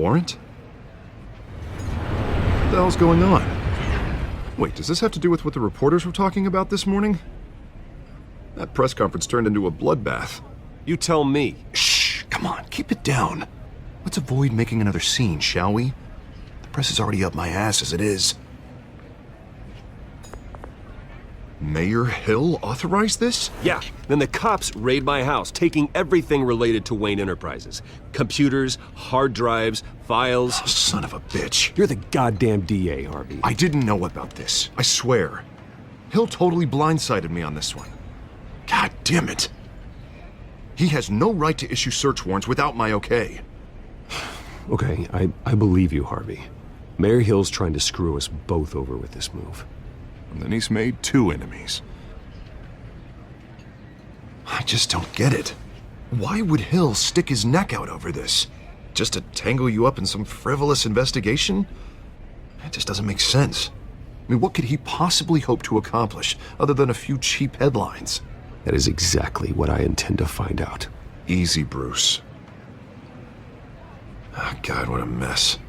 warrant? What the hell's going on? Wait, does this have to do with what the reporters were talking about this morning? That press conference turned into a bloodbath. You tell me. Shh, come on, keep it down. Let's avoid making another scene, shall we? The press is already up my ass as it is. Mayor Hill authorized this? Yeah, then the cops raid my house, taking everything related to Wayne Enterprises. Computers, hard drives, files. Oh, son of a bitch. You're the goddamn DA, Harvey. I didn't know about this, I swear. Hill totally blindsided me on this one. God damn it. He has no right to issue search warrants without my okay. Okay, I believe you, Harvey. Mayor Hill's trying to screw us both over with this move. And then he's made 2 enemies. I just don't get it. Why would Hill stick his neck out over this? Just to tangle you up in some frivolous investigation? It just doesn't make sense. I mean, what could he possibly hope to accomplish other than a few cheap headlines? That is exactly what I intend to find out. Easy, Bruce. Oh, God, what a mess.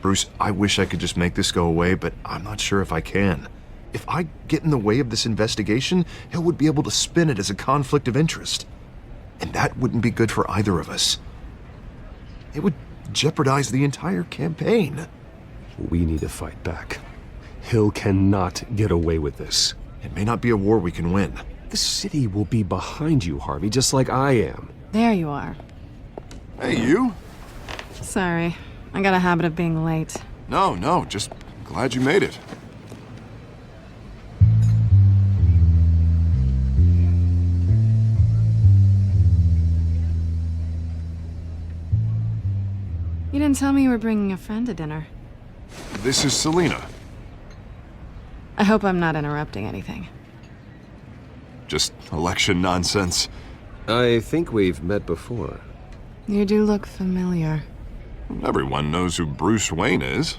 Bruce, I wish I could just make this go away, but I'm not sure if I can. If I get in the way of this investigation, Hill would be able to spin it as a conflict of interest. And that wouldn't be good for either of us. It would jeopardize the entire campaign. We need to fight back. Hill cannot get away with this. It may not be a war we can win. The city will be behind you, Harvey, just like I am. There you are. Hey, you? Sorry. I got a habit of being late. No, just glad you made it. You didn't tell me you were bringing a friend to dinner. This is Selena. I hope I'm not interrupting anything. Just election nonsense. I think we've met before. You do look familiar. Everyone knows who Bruce Wayne is.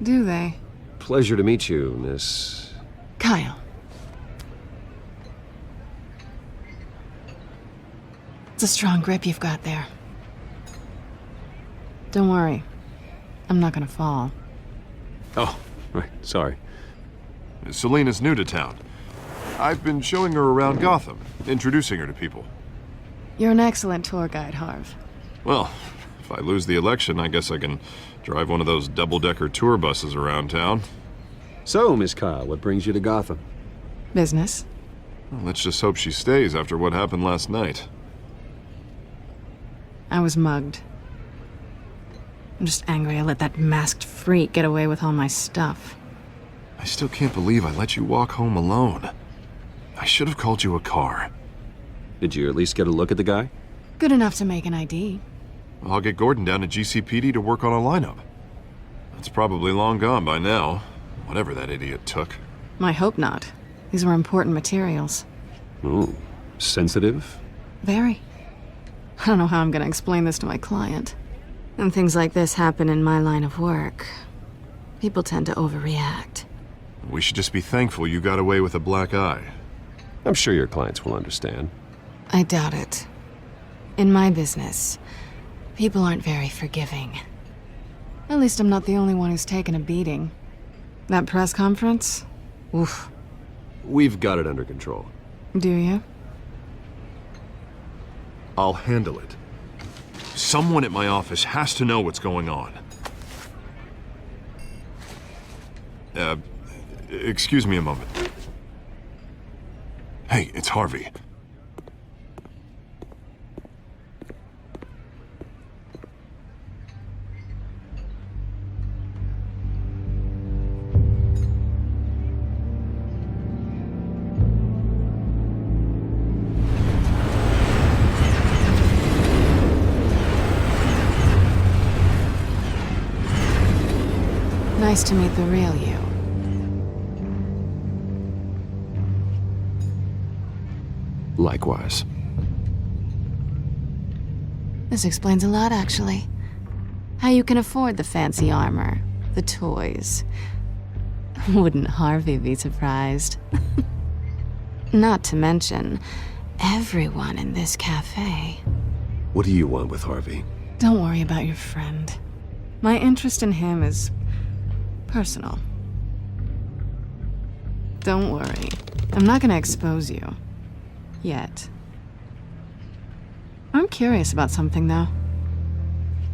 Do they? Pleasure to meet you, Miss... Kyle. It's a strong grip you've got there. Don't worry. I'm not gonna fall. Oh, right, sorry. Selena's new to town. I've been showing her around Gotham, introducing her to people. You're an excellent tour guide, Harv. Well, if I lose the election, I guess I can drive one of those double-decker tour buses around town. So, Miss Kyle, what brings you to Gotham? Business. Well, let's just hope she stays after what happened last night. I was mugged. I'm just angry I let that masked freak get away with all my stuff. I still can't believe I let you walk home alone. I should have called you a car. Did you at least get a look at the guy? Good enough to make an ID. I'll get Gordon down to GCPD to work on a lineup. That's probably long gone by now, whatever that idiot took. I hope not. These were important materials. Ooh, sensitive? Very. I don't know how I'm gonna explain this to my client. When things like this happen in my line of work, people tend to overreact. We should just be thankful you got away with a black eye. I'm sure your clients will understand. I doubt it. In my business, people aren't very forgiving. At least I'm not the only one who's taken a beating. That press conference? Oof. We've got it under control. Do you? I'll handle it. Someone at my office has to know what's going on. Excuse me a moment. Hey, it's Harvey. Nice to meet the real you. Likewise. This explains a lot, actually. How you can afford the fancy armor, the toys. Wouldn't Harvey be surprised? Not to mention, everyone in this cafe. What do you want with Harvey? Don't worry about your friend. My interest in him is personal. Don't worry. I'm not gonna expose you. Yet. I'm curious about something, though.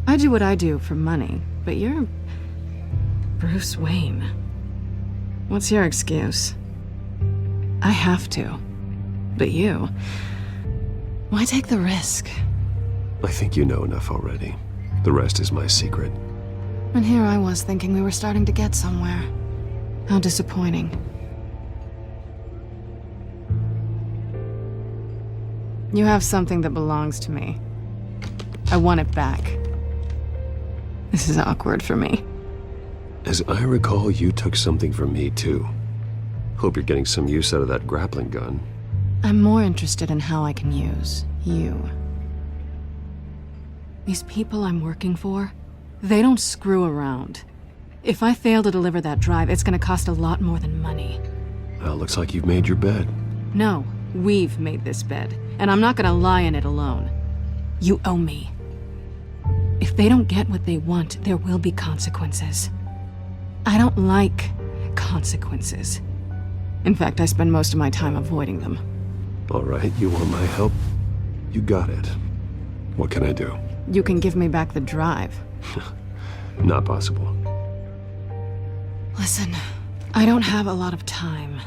I do what I do for money, but you're Bruce Wayne. What's your excuse? I have to. But you... why take the risk? I think you know enough already. The rest is my secret. And here I was thinking we were starting to get somewhere. How disappointing. You have something that belongs to me. I want it back. This is awkward for me. As I recall, you took something from me, too. Hope you're getting some use out of that grappling gun. I'm more interested in how I can use you. These people I'm working for, they don't screw around. If I fail to deliver that drive, it's gonna cost a lot more than money. Well, looks like you've made your bed. No, we've made this bed, and I'm not gonna lie in it alone. You owe me. If they don't get what they want, there will be consequences. I don't like consequences. In fact, I spend most of my time avoiding them. All right, you want my help? You got it. What can I do? You can give me back the drive. Not possible. Listen, I don't have a lot of time.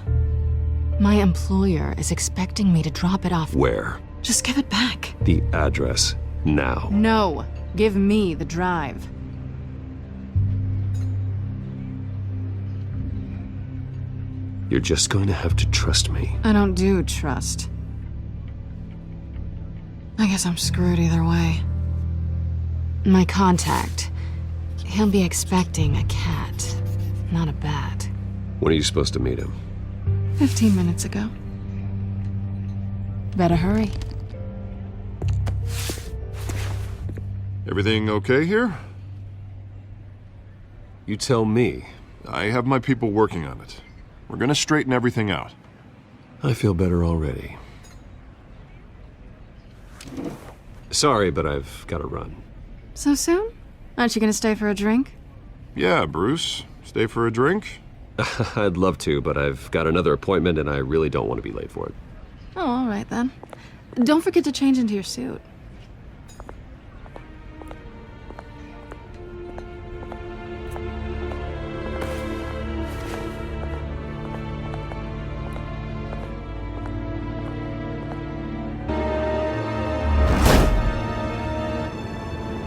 My employer is expecting me to drop it off. Where? Just give it back. The address, now. No, give me the drive. You're just going to have to trust me. I don't do trust. I guess I'm screwed either way. My contact, he'll be expecting a cat, not a bat. When are you supposed to meet him? 15 minutes ago. Better hurry. Everything okay here? You tell me. I have my people working on it. We're gonna straighten everything out. I feel better already. Sorry, but I've got to run. So soon? Aren't you gonna stay for a drink? Yeah, Bruce. Stay for a drink? I'd love to, but I've got another appointment and I really don't want to be late for it. Oh, all right then. Don't forget to change into your suit.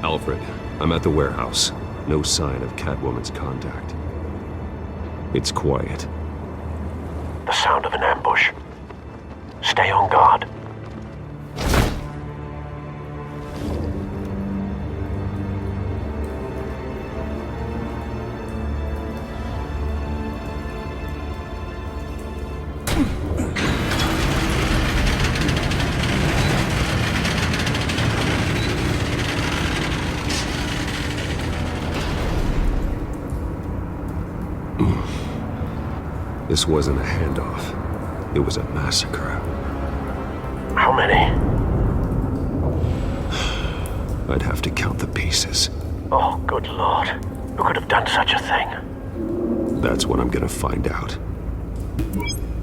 Alfred, I'm at the warehouse. No sign of Catwoman's contact. It's quiet. The sound of an ambush. Stay on guard. This wasn't a handoff. It was a massacre. How many? I'd have to count the pieces. Oh, good lord. Who could have done such a thing? That's what I'm gonna find out.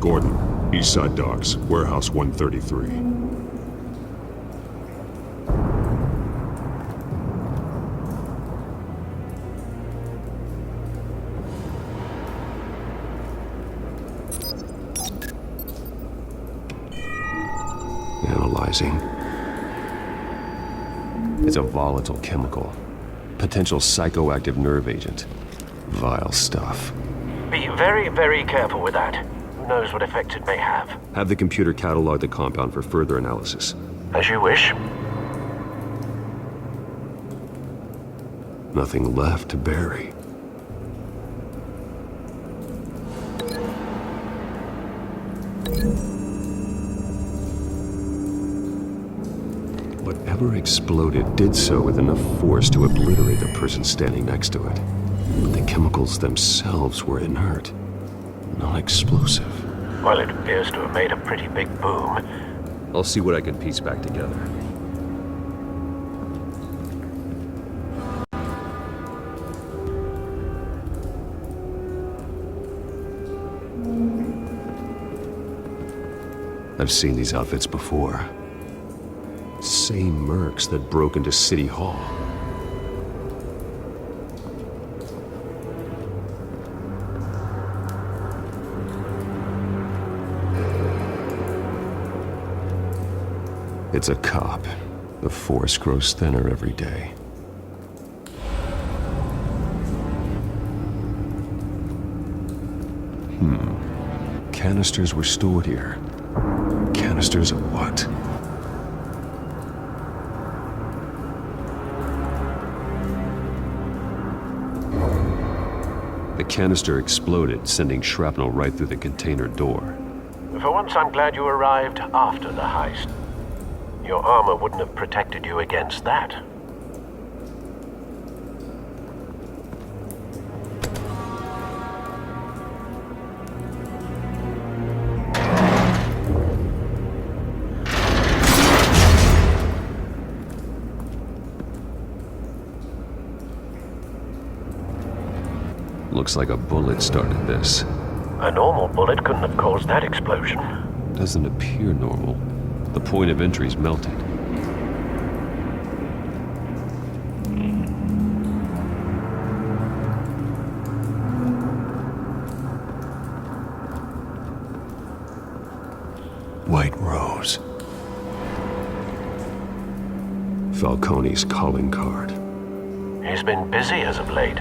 Gordon, Eastside Docks, Warehouse 133. Analyzing. It's a volatile chemical. Potential psychoactive nerve agent. Vile stuff. Be very, very careful with that. Who knows what effect it may have? Have the computer catalog the compound for further analysis. As you wish. Nothing left to bury. Whatever exploded did so with enough force to obliterate the person standing next to it. But the chemicals themselves were inert, not explosive. Well, it appears to have made a pretty big boom. I'll see what I can piece back together. I've seen these outfits before. Same mercs that broke into City Hall. It's a cop. The force grows thinner every day. Canisters were stored here. Canisters of what? The canister exploded, sending shrapnel right through the container door. For once, I'm glad you arrived after the heist. Your armor wouldn't have protected you against that. Looks like a bullet started this. A normal bullet couldn't have caused that explosion. Doesn't appear normal. The point of entry's melted. White Rose. Falcone's calling card. He's been busy as of late.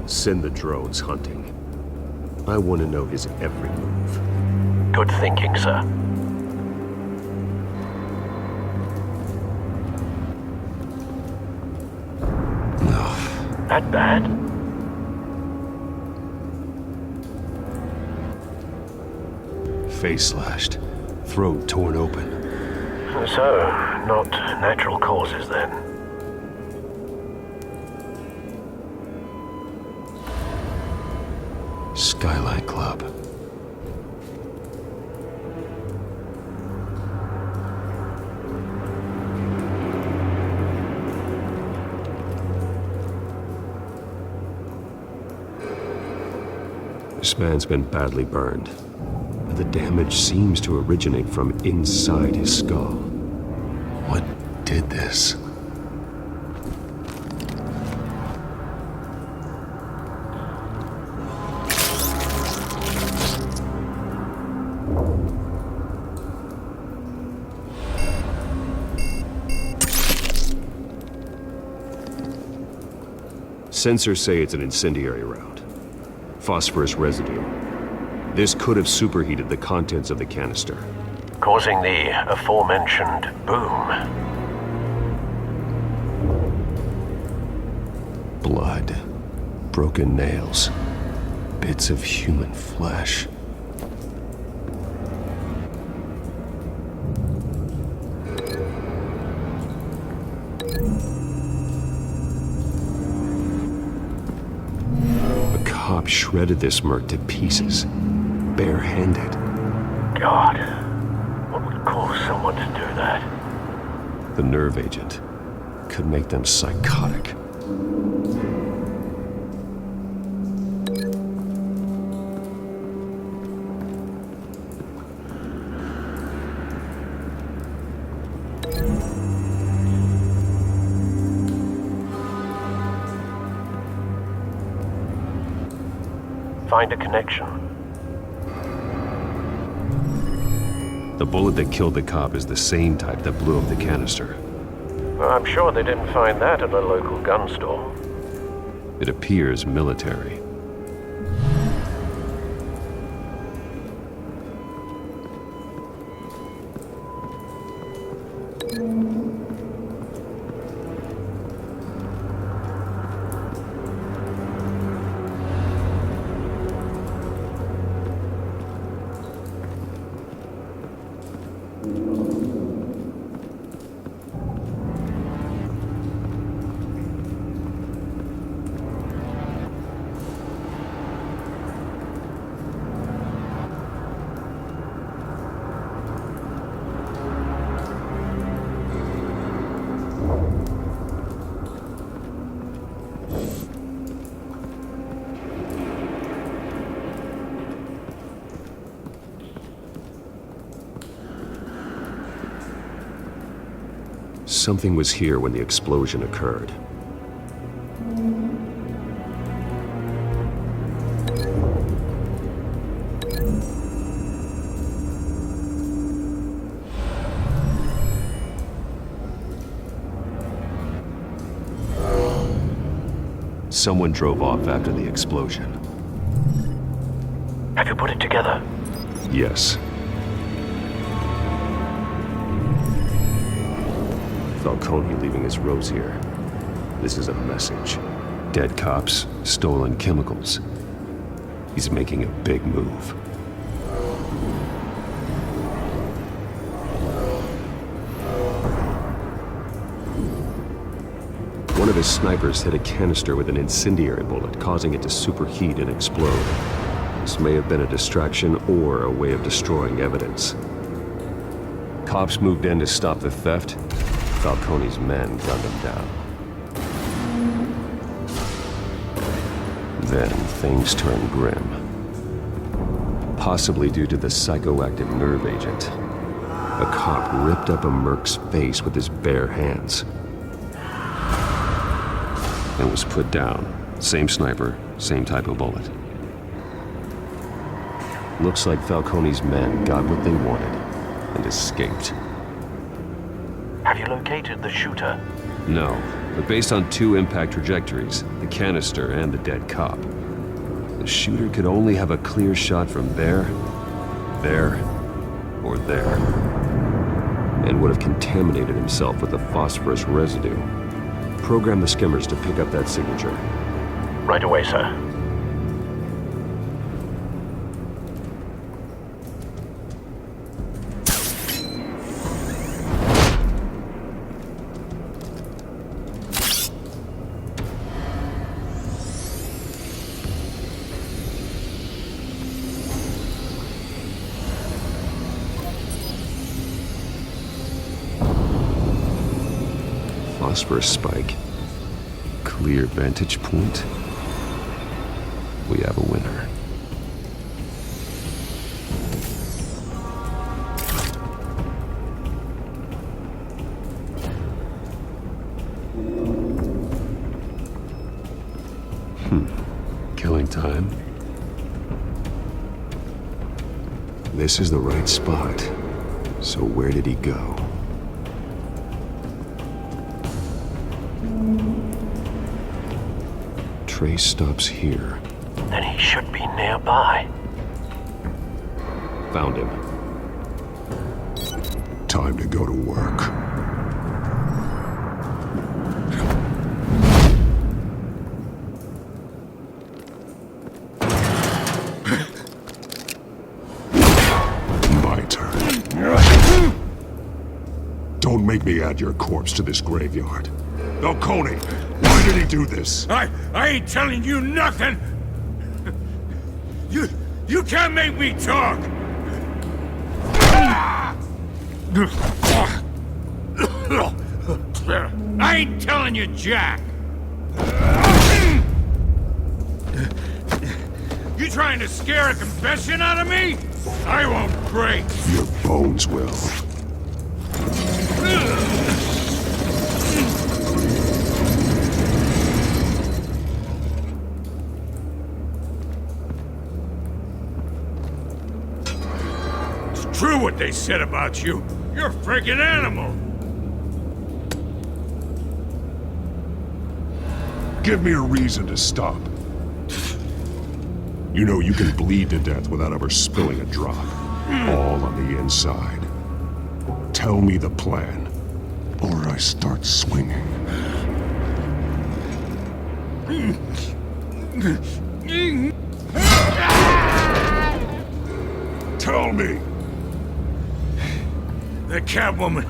Send the drones hunting. I want to know his every move. Good thinking, sir. That bad? Face slashed. Throat torn open. So, not natural causes then. Skylight Club. This man's been badly burned. The damage seems to originate from inside his skull. What did this? Sensors say it's an incendiary round. Phosphorus residue. This could have superheated the contents of the canister, Causing the aforementioned boom. blood, broken nails, bits of human flesh. A cop shredded this merc to pieces, barehanded. God, what would cause someone to do that? The nerve agent could make them psychotic. Find a connection. The bullet that killed the cop is the same type that blew up the canister. Well, I'm sure they didn't find that at a local gun store. It appears military. something was here when the explosion occurred. Someone drove off after the explosion. Have you put it together? Yes. Falcone leaving his rose here. This is a message. Dead cops, stolen chemicals. He's making a big move. One of his snipers hit a canister with an incendiary bullet, causing it to superheat and explode. This may have been a distraction or a way of destroying evidence. Cops moved in to stop the theft. Falcone's men gunned him down. Then things turned grim. Possibly due to the psychoactive nerve agent. A cop ripped up a merc's face with his bare hands. And was put down. Same sniper, same type of bullet. Looks like Falcone's men got what they wanted and escaped. Have you located the shooter? No, but based on two impact trajectories, the canister and the dead cop, the shooter could only have a clear shot from there, or there, and would have contaminated himself with the phosphorus residue. Program the skimmers to pick up that signature. Right away, sir. Phosphorus spike. Clear vantage point. We have a winner. Killing time. This is the right spot. So where did he go? Trace stops here. Then he should be nearby. Found him. Time to go to work. My turn. Don't make me add your corpse to this graveyard. Falcone, why did he do this? I ain't telling you nothing! You can't make me talk! I ain't telling you jack! You trying to scare a confession out of me? I won't break! Your bones will. True what they said about you. You're a freaking animal. Give me a reason to stop. You know you can bleed to death without ever spilling a drop. All on the inside. Tell me the plan, or I start swinging. Tell me! The Catwoman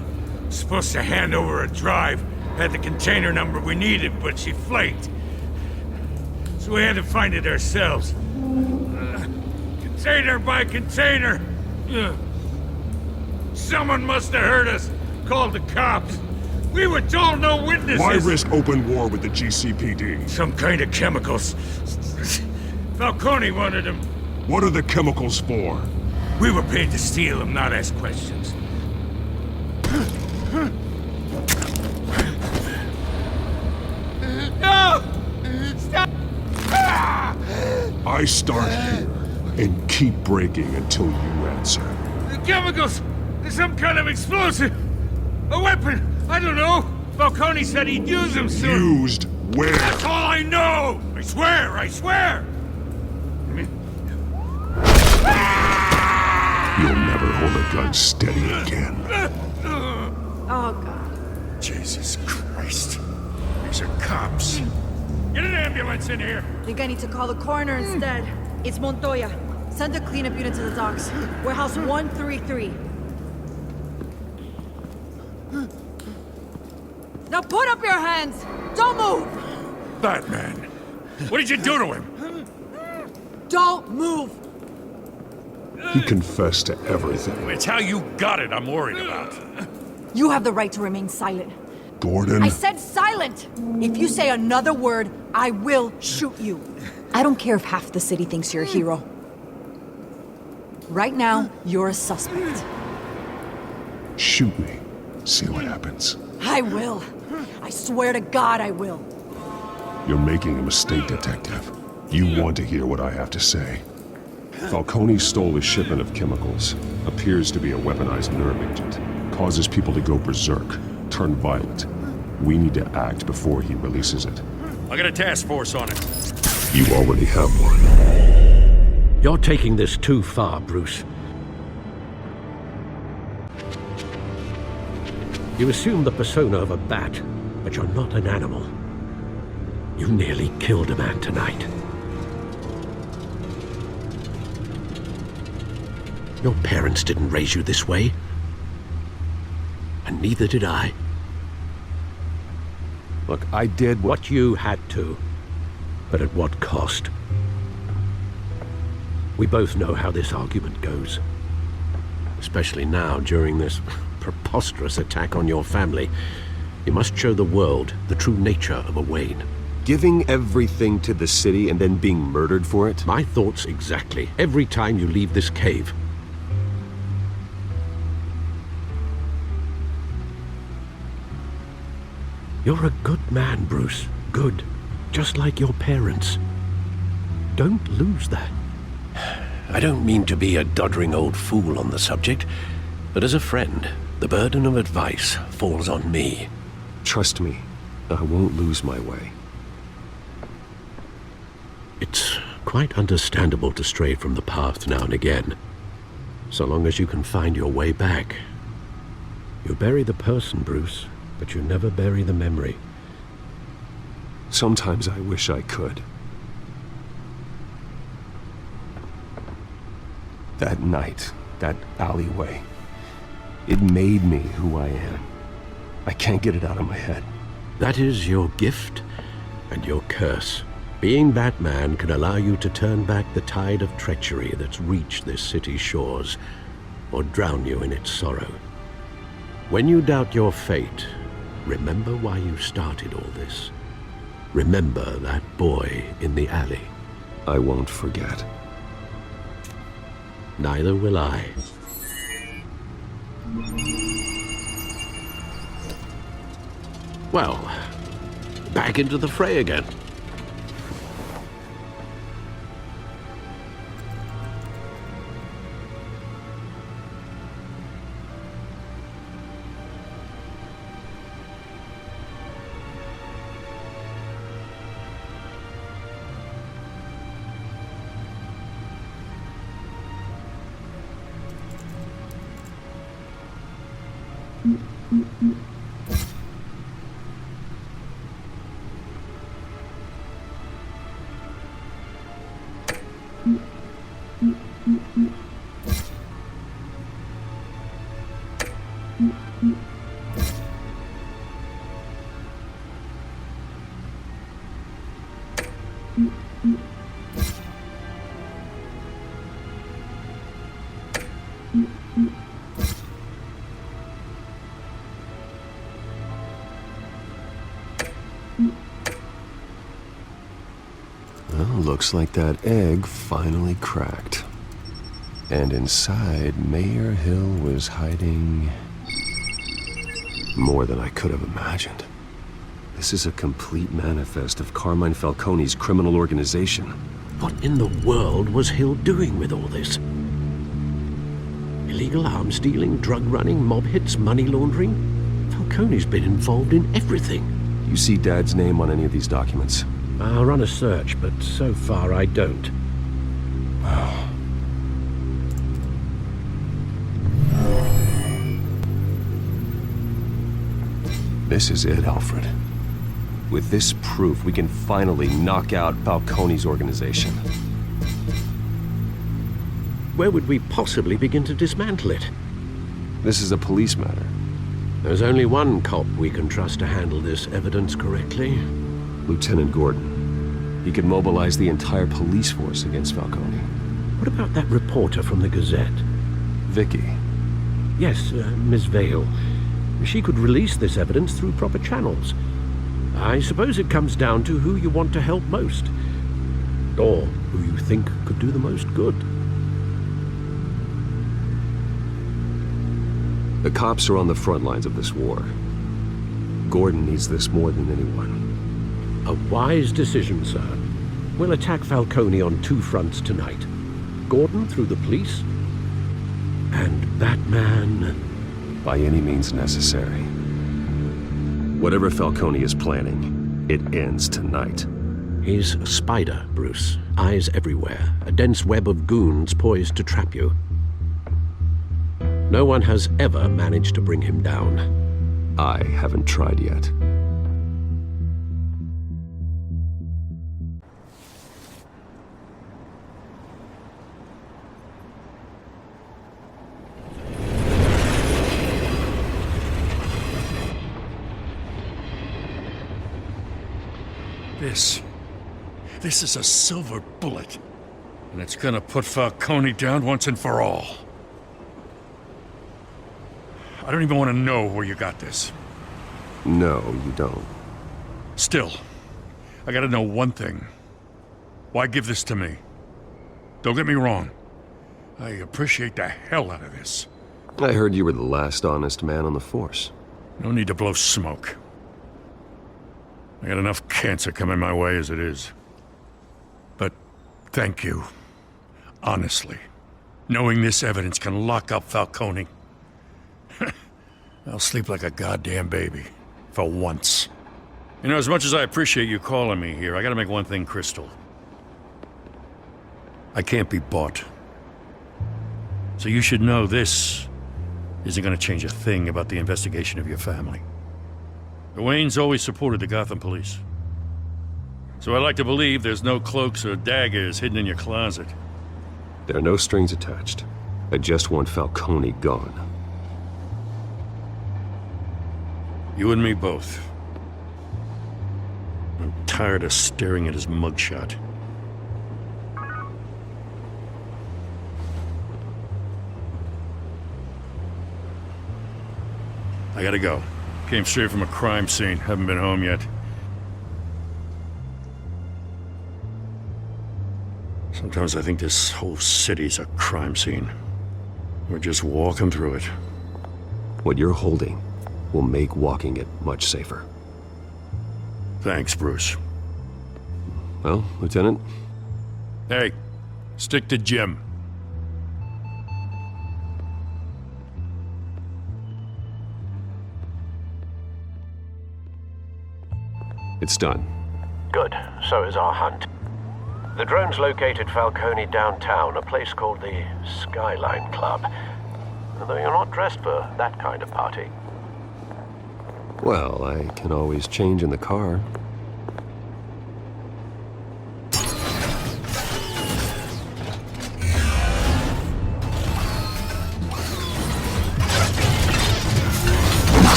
was supposed to hand over a drive, had the container number we needed, but she flaked. So we had to find it ourselves. Container by container. Someone must have heard us, called the cops. We were told no witnesses. Why risk open war with the GCPD? Some kind of chemicals. Falcone wanted them. What are the chemicals for? We were paid to steal them, not ask questions. I start here and keep breaking until you answer. The chemicals! There's some kind of explosive! A weapon! I don't know! Falcone said he'd use them soon! Used where? That's all I know! I swear! I swear! You'll never hold a gun steady again. Oh, God. Jesus Christ. These are cops. Get an ambulance in here! Think I need to call the coroner instead. It's Montoya. Send a cleanup unit to the docks. Warehouse 133. Now put up your hands! Don't move! Batman! What did you do to him? Don't move! He confessed to everything. It's how you got it I'm worried about. You have the right to remain silent. Gordon? I said silent! If you say another word, I will shoot you. I don't care if half the city thinks you're a hero. Right now, you're a suspect. Shoot me. See what happens. I will. I swear to God I will. You're making a mistake, Detective. You want to hear what I have to say. Falcone stole a shipment of chemicals. Appears to be a weaponized nerve agent. Causes people to go berserk, turn violent. We need to act before he releases it. I got a task force on it. You already have one. You're taking this too far, Bruce. You assume the persona of a bat, but you're not an animal. You nearly killed a man tonight. Your parents didn't raise you this way. And neither did I. Look, I did What you had to. But at what cost? We both know how this argument goes. Especially now, during this preposterous attack on your family. You must show the world the true nature of a Wayne. Giving everything to the city and then being murdered for it? My thoughts exactly. Every time you leave this cave. You're a good man, Bruce. Good. Just like your parents. Don't lose that. I don't mean to be a doddering old fool on the subject, but as a friend, the burden of advice falls on me. Trust me, I won't lose my way. It's quite understandable to stray from the path now and again, so long as you can find your way back. You bury the person, Bruce, but you never bury the memory. Sometimes I wish I could. That night, that alleyway, it made me who I am. I can't get it out of my head. That is your gift and your curse. Being Batman can allow you to turn back the tide of treachery that's reached this city's shores, or drown you in its sorrow. When you doubt your fate, remember why you started all this. Remember that boy in the alley. I won't forget. Neither will I. Well, back into the fray again. Well, looks like that egg finally cracked. And inside, Mayor Hill was hiding more than I could have imagined. This is a complete manifest of Carmine Falcone's criminal organization. What in the world was Hill doing with all this? Illegal arms dealing, drug running, mob hits, money laundering? Falcone's been involved in everything. You see Dad's name on any of these documents? I'll run a search, but so far I don't. This is it, Alfred. With this proof, we can finally knock out Falcone's organization. Where would we possibly begin to dismantle it? This is a police matter. There's only one cop we can trust to handle this evidence correctly. Lieutenant Gordon. He could mobilize the entire police force against Falcone. What about that reporter from the Gazette? Vicky. Yes, Miss Vale. She could release this evidence through proper channels. I suppose it comes down to who you want to help most. Or who you think could do the most good. The cops are on the front lines of this war. Gordon needs this more than anyone. A wise decision, sir. We'll attack Falcone on two fronts tonight. Gordon through the police, and Batman... by any means necessary. Whatever Falcone is planning, it ends tonight. He's a spider, Bruce. Eyes everywhere. A dense web of goons poised to trap you. No one has ever managed to bring him down. I haven't tried yet. This is a silver bullet. And it's gonna put Falcone down once and for all. I don't even want to know where you got this. No, you don't. Still, I gotta know one thing. Why give this to me? Don't get me wrong. I appreciate the hell out of this. I heard you were the last honest man on the force. No need to blow smoke. I got enough cancer coming my way as it is. But thank you. Honestly. Knowing this evidence can lock up Falcone. I'll sleep like a goddamn baby. For once. You know, as much as I appreciate you calling me here, I gotta make one thing crystal. I can't be bought. So you should know this isn't gonna change a thing about the investigation of your family. The Waynes always supported the Gotham police. So I like to believe there's no cloaks or daggers hidden in your closet. There are no strings attached. I just want Falcone gone. You and me both. I'm tired of staring at his mugshot. I gotta go. Came straight from a crime scene. Haven't been home yet. Sometimes I think this whole city's a crime scene. We're just walking through it. What you're holding will make walking it much safer. Thanks, Bruce. Well, Lieutenant? Hey, stick to Jim. It's done. Good. So is our hunt. The drones located Falcone downtown, a place called the Skyline Club. Though you're not dressed for that kind of party. Well, I can always change in the car.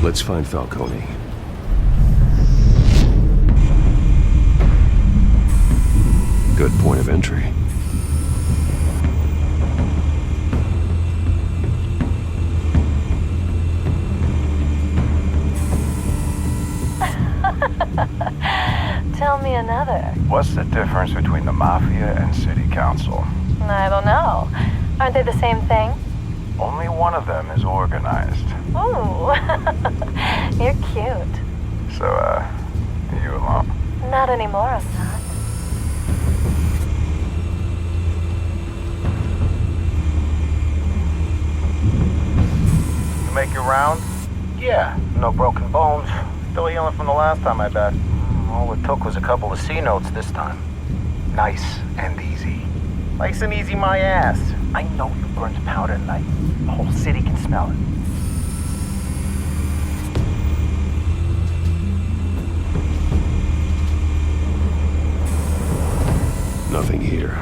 Let's find Falcone. Good point of entry. Tell me another. What's the difference between the Mafia and City Council? I don't know. Aren't they the same thing? Only one of them is organized. Ooh, you're cute. So, you alone? Not anymore, I'm not. You make your round? Yeah, no broken bones. Still healing from the last time, I bet. All it took was a couple of C notes this time. Nice and easy. Nice and easy, my ass. I know you burned powder tonight. The whole city can smell it. Nothing here.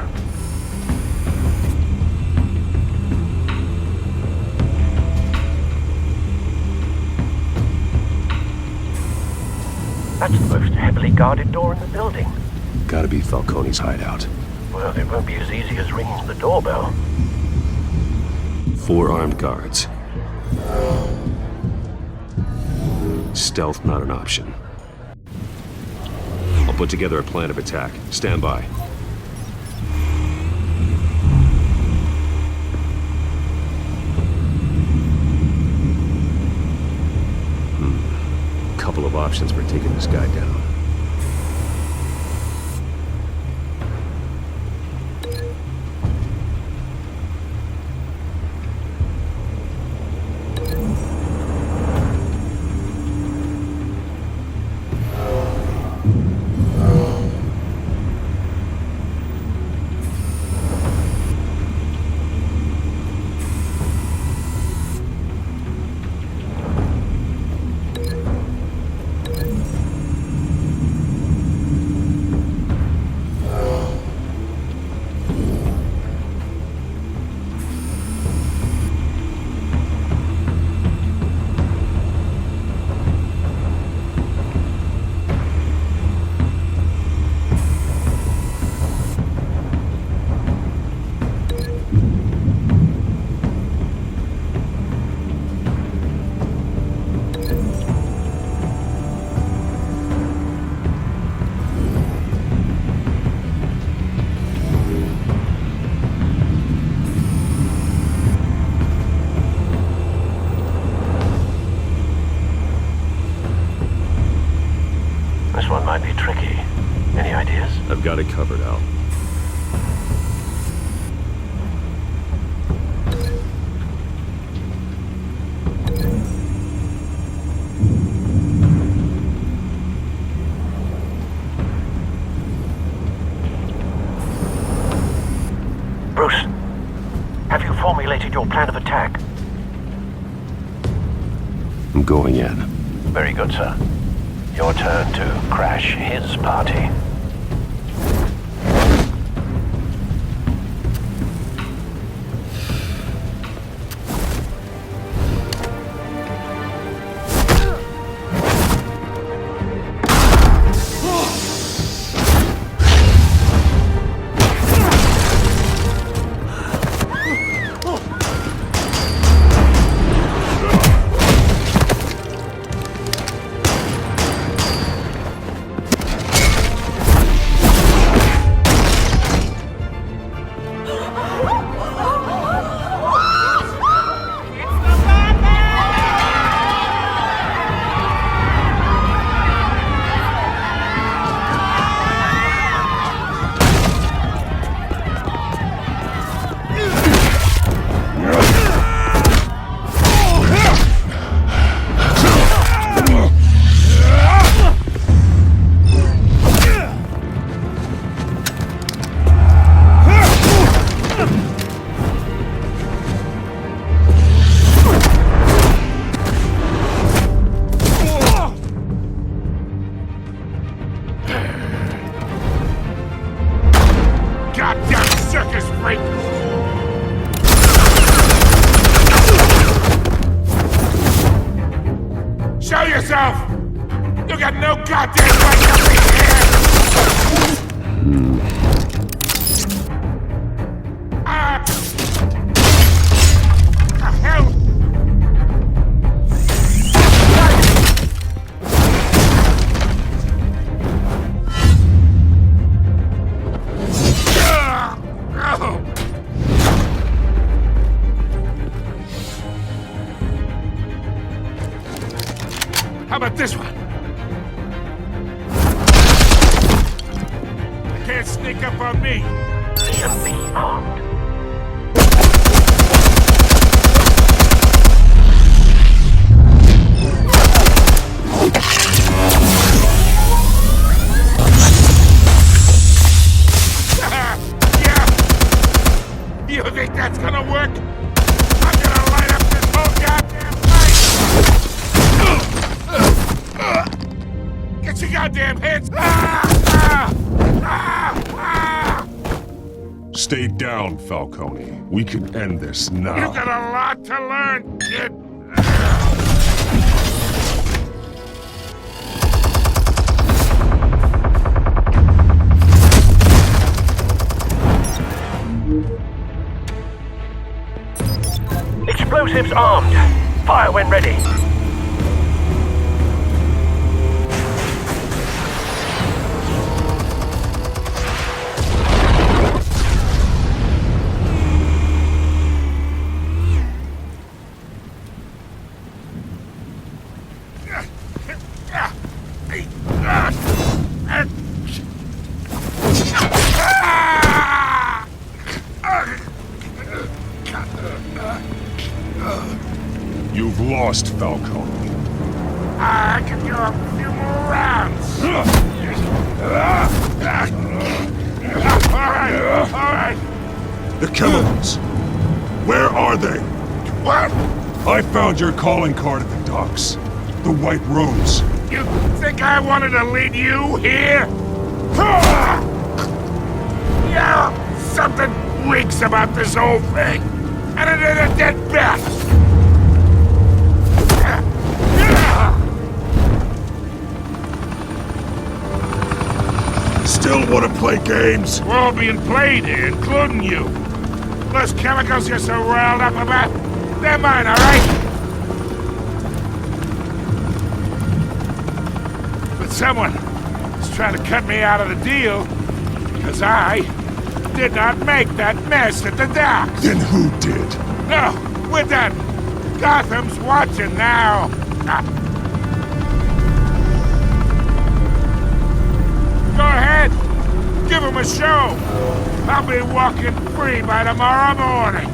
That's the most heavily guarded door in the building. Gotta be Falcone's hideout. Well, it won't be as easy as ringing the doorbell. 4 armed guards. Stealth not an option. I'll put together a plan of attack. Stand by. Couple of options for taking this guy down. This one might be tricky. Any ideas? I've got it covered, Al. Bruce, have you formulated your plan of attack? I'm going in. Very good, sir. Your turn to crash his party. yourself! You got no goddamn right to be here! The hell? How about this one? Can't sneak up on me. Be armed. Yeah. You think that's gonna work? I'm gonna light up this whole goddamn place! Get your goddamn hands! Stay down, Falcone. We can end this now. You got a lot to learn, kid. Explosives armed. Fire when ready. You've lost, Falcone. I can go a few more rounds. All right. The chemicals. Where are they? What? I found your calling card at the docks. The White Rose. You think I wanted to lead you here? Yeah, something reeks about this whole thing. And it is a dead bat. Still want to play games? We're all being played here, including you. Those chemicals you're so riled up about, they're mine, all right? But someone is trying to cut me out of the deal because I did not make that mess at the docks. Then who did? No, we're done. Gotham's watching now. Go ahead. Give him a show. I'll be walking free by tomorrow morning.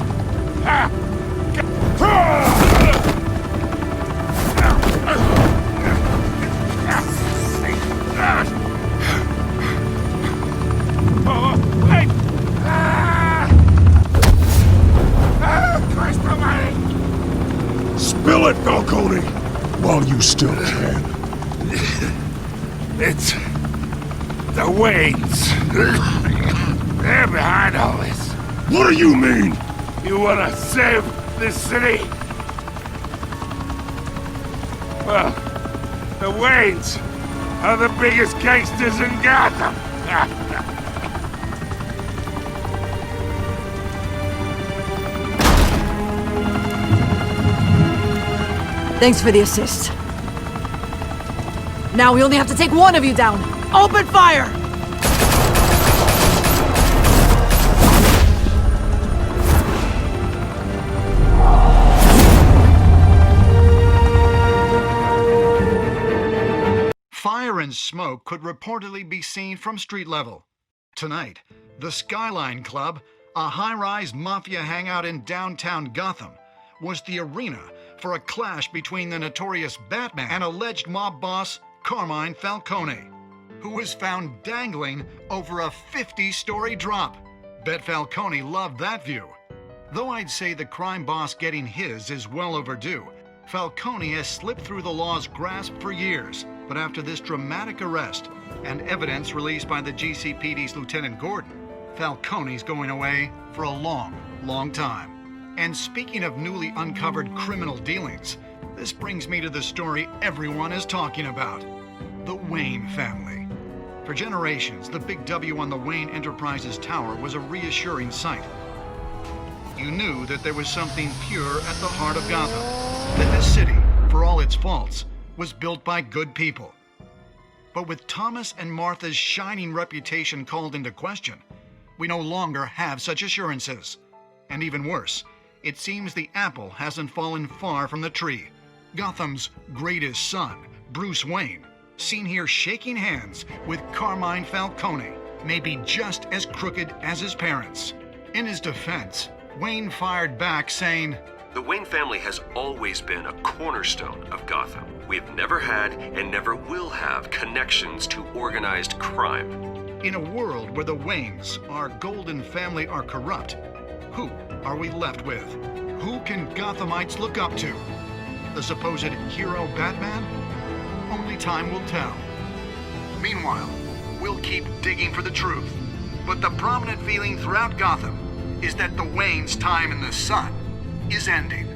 Oh, wait. Christ almighty. Spill it, Falcone, while you still can. It's the Waynes. They're behind all this. What do you mean? You wanna save this city? Well, the Waynes are the biggest gangsters in Gotham. Thanks for the assist. Now we only have to take one of you down. Open fire! Fire and smoke could reportedly be seen from street level. Tonight, the Skyline Club, a high-rise mafia hangout in downtown Gotham, was the arena for a clash between the notorious Batman and alleged mob boss Carmine Falcone, who was found dangling over a 50-story drop. Bet Falcone loved that view. Though I'd say the crime boss getting his is well overdue, Falcone has slipped through the law's grasp for years. But after this dramatic arrest and evidence released by the GCPD's Lieutenant Gordon, Falcone's going away for a long, long time. And speaking of newly uncovered criminal dealings, This brings me to the story everyone is talking about. The Wayne family. For generations, the big W on the Wayne Enterprises tower was a reassuring sight. You knew that there was something pure at the heart of Gotham. That this city, for all its faults, was built by good people. But with Thomas and Martha's shining reputation called into question, we no longer have such assurances. And even worse, it seems the apple hasn't fallen far from the tree. Gotham's greatest son, Bruce Wayne, seen here shaking hands with Carmine Falcone, may be just as crooked as his parents. In his defense, Wayne fired back saying, "The Wayne family has always been a cornerstone of Gotham. We've never had and never will have connections to organized crime." In a world where the Waynes, our golden family, are corrupt, who are we left with? Who can Gothamites look up to? The supposed hero Batman? Only time will tell. Meanwhile, we'll keep digging for the truth. But the prominent feeling throughout Gotham is that the Waynes' time in the sun is ending.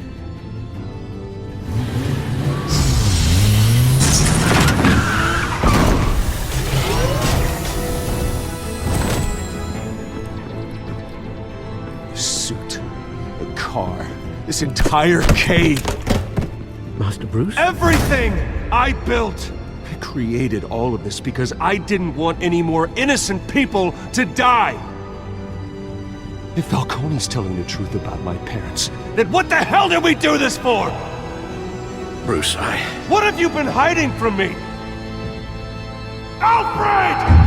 The suit, the car, this entire cave. Master Bruce? Everything I built! I created all of this because I didn't want any more innocent people to die! If Falcone's telling the truth about my parents, then what the hell did we do this for? Bruce, What have you been hiding from me? Alfred!